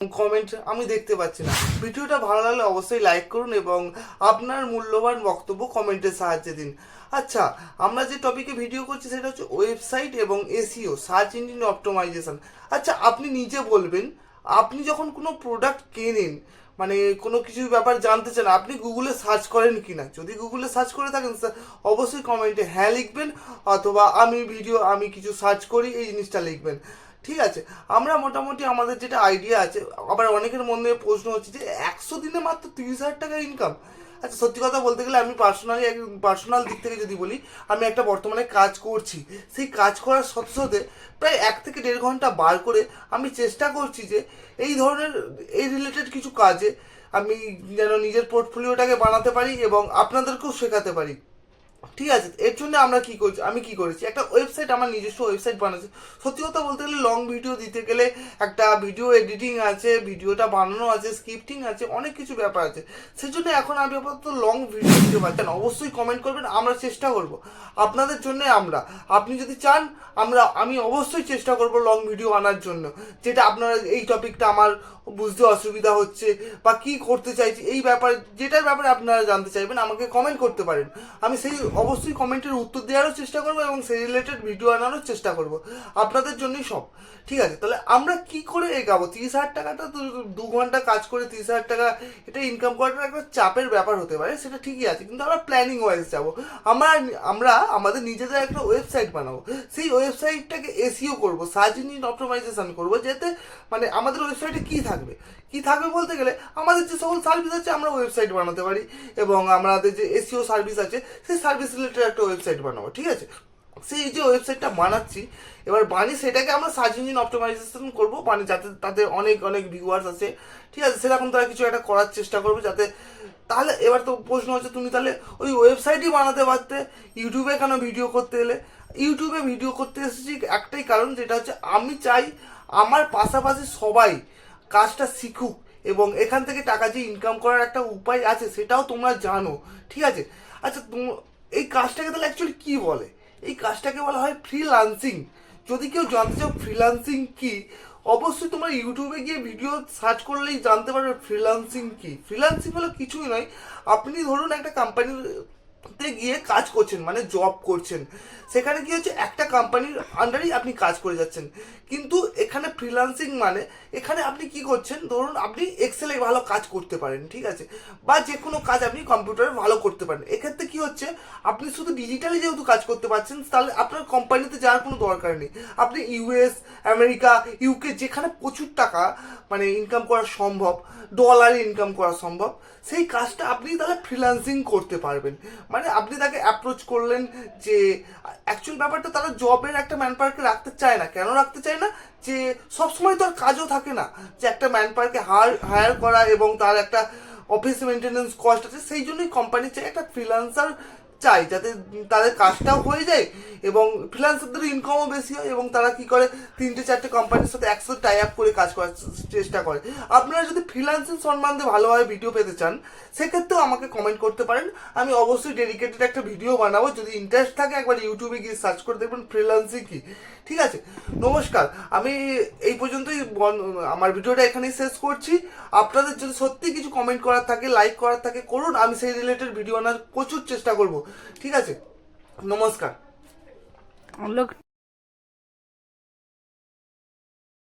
Comment আমি দেখতে পাচ্ছি না। ভিডিওটা ভালো লাগলে অবশ্যই লাইক করুন এবং আপনার মূল্যবান বক্তব্য কমেন্টের সাহায্যে দিন। আচ্ছা, আমরা যে টপিকে ভিডিও করছি সেটা হচ্ছে ওয়েবসাইট এবং এসইও, সার্চ ইঞ্জিন অপটিমাইজেশন। আচ্ছা, আপনি নিজে বলবেন, আপনি যখন কোনো প্রোডাক্ট কেনেন, মানে কোনো কিছু ব্যাপার জানতে চান, আপনি গুগলে সার্চ করেন কি না? যদি গুগলে সার্চ করে থাকেন অবশ্যই কমেন্টে হ্যাঁ লিখবেন, অথবা আমি কিছু সার্চ করি এই জিনিসটা লিখবেন। ঠিক আছে, আমরা মোটামুটি আমাদের যেটা আইডিয়া আছে, আবার অনেকের মনে প্রশ্ন হচ্ছে যে 100 দিনে মাত্র 30,000 টাকা ইনকাম। আচ্ছা, সত্যি কথা বলতে গেলে আমি পার্সোনাল দিক থেকে যদি বলি, আমি একটা বর্তমানে কাজ করছি। সেই কাজ করার সাথে সাথে প্রায় 1 থেকে 1.5 ঘন্টা বার করে আমি চেষ্টা করছি যে এই রিলেটেড কিছু কাজে আমি যেন নিজের পোর্টফোলিওটাকে বানাতে পারি এবং আপনাদেরকেও শেখাতে পারি। ঠিক আছে, এর জন্য আমি কি করেছি, একটা ওয়েবসাইট, আমার নিজস্ব ওয়েবসাইট বানাচ্ছি। সত্যি কথা বলতে গেলে লং ভিডিও দিতে গেলে একটা ভিডিও এডিটিং আছে, ভিডিওটা বানানো আছে, স্ক্রিপ্টিং আছে, অনেক কিছু ব্যাপার আছে। সেই জন্য এখন আমি আপাতত লং ভিডিও দিতে পারছেন। অবশ্যই কমেন্ট করবেন, আমরা চেষ্টা করব আপনাদের জন্য। আপনি যদি চান, আমি অবশ্যই চেষ্টা করব লং ভিডিও আনার জন্য, যেটা আপনারা এই টপিকটা আমার বুঝতে অসুবিধা হচ্ছে বা কি করতে চাইছি, যেটার ব্যাপারে আপনারা জানতে চাইবেন আমাকে কমেন্ট করতে পারেন। আমি অবশ্যই কমেন্টের উত্তর দেওয়ারও চেষ্টা করবো এবং সেই রিলেটেড ভিডিও আনারও চেষ্টা করব আপনাদের জন্যই সব। ঠিক আছে, তাহলে আমরা কি করে এগাবো? 30,000 টাকাটা তো 2 ঘন্টা কাজ করে 30,000 টাকা এটা ইনকাম করাটা একটা চাপের ব্যাপার হতে পারে, সেটা ঠিকই আছে, কিন্তু আমরা প্ল্যানিং ওয়াইজ যাবো। আমরা আমাদের নিজেদের একটা ওয়েবসাইট বানাবো, সেই ওয়েবসাইটটাকে এসইও করবো, সার্চ ইঞ্জিন অপটিমাইজেশন করবো, যাতে মানে আমাদের ওয়েবসাইটে কি থাকবে বলতে গেলে আমাদের যে সকল সার্ভিস আছে আমরা ওয়েবসাইট বানাতে পারি, এবং আমাদের যে এসইও সার্ভিস আছে সেই সার্ভিস রিলেটেড একটা ওয়েবসাইট বানাবো। ঠিক আছে, সেই যে ওয়েবসাইটটা বানাচ্ছি, এবার সেটাকে আমরা সার্চ ইঞ্জিন অপটিমাইজেশন করবো, যাতে তাতে অনেক অনেক ভিউয়ার্স আছে। ঠিক আছে, সেরকম তারা কিছু একটা করার চেষ্টা করবো যাতে। তাহলে এবার তো প্রশ্ন হচ্ছে, তুমি তাহলে ওই ওয়েবসাইটই বানাতে পারতে, ইউটিউবে কেন ভিডিও করতে এলে? ইউটিউবে ভিডিও করতে এসেছি একটাই কারণ, যেটা হচ্ছে আমি চাই আমার পাশাপাশি সবাই কাজটা শিখুক এবং এখান থেকে টাকা যে ইনকাম করার একটা উপায় আছে সেটাও তোমরা জানো। ঠিক আছে, আচ্ছা, এই কাজটাকে তাহলে অ্যাকচুয়ালি কি বলে? এই কাজটাকে বলা হয় ফ্রিল্যান্সিং। যদি কেউ জানতে চাও ফ্রিল্যান্সিং কি, অবশ্যই তোমরা ইউটিউবে গিয়ে ভিডিও সার্চ করলেই জানতে পারবে ফ্রিল্যান্সিং কি। ফ্রিল্যান্সিং হলো কিছুই নয়, আপনি ধরুন একটা কোম্পানিতে গিয়ে কাজ করছেন, মানে জব করছেন, সেখানে কি হচ্ছে, একটা কোম্পানির আন্ডারেই আপনি কাজ করে যাচ্ছেন। কিন্তু এখানে ফ্রিল্যান্সিং মানে এখানে আপনি কি করছেন, ধরুন আপনি এক্সেলে ভালো কাজ করতে পারেন, ঠিক আছে, বা যে কোনো কাজ আপনি কম্পিউটারে ভালো করতে পারেন। এক্ষেত্রে কি হচ্ছে, আপনি শুধু ডিজিটালি যেহেতু কাজ করতে পারছেন, তাহলে আপনার কোম্পানিতে যাওয়ার কোনো দরকার নেই। আপনি ইউএস, আমেরিকা, ইউকে, যেখানে প্রচুর টাকা মানে ইনকাম করা সম্ভব, ডলারে ইনকাম করা সম্ভব, সেই কাজটা আপনি তাহলে ফ্রিল্যান্সিং করতে পারবেন। মানে আপনি তাকে অ্যাপ্রোচ করলেন যে অ্যাকচুয়াল ব্যাপারটা, তারা জবের একটা ম্যান পাওয়ারকে রাখতে চায় না। কেন রাখতে চায় না? যে সবসময় তো আর কাজও থাকে না, যে একটা ম্যান পাওয়ারকে হায়ার করা এবং তার একটা অফিস মেনটেন্যান্স কস্ট আছে। সেই জন্যই কোম্পানি চাই একটা ফ্রিল্যান্সার চাই, যাতে তাদের কাজটাও হয়ে যায় এবং ফ্রিল্যান্সারদের ইনকামও বেশি হয়, এবং তারা কি করে 3-4টে কোম্পানির সাথে একসাথে টাই আপ করে কাজ করার চেষ্টা করে। আপনারা যদি ফ্রিল্যান্সিং সম্বন্ধে ভালোভাবে ভিডিও পেতে চান, সেক্ষেত্রেও আমাকে কমেন্ট করতে পারেন। আমি অবশ্যই ডেডিকেটেড একটা ভিডিও বানাবো। যদি ইন্টারেস্ট থাকে একবার ইউটিউবে গিয়ে সার্চ করে দেখবেন ফ্রিল্যান্সিং কি। ঠিক আছে, নমস্কার, আমি এই পর্যন্তই আমার ভিডিওটা এখানেই শেষ করছি। আপনাদের যদি সত্যি কিছু কমেন্ট করার থাকে, লাইক করার থাকে করুন, আমি সেই রিলেটেড ভিডিও আনার প্রচুর চেষ্টা করব। ঠিক আছে, নমস্কার। लोग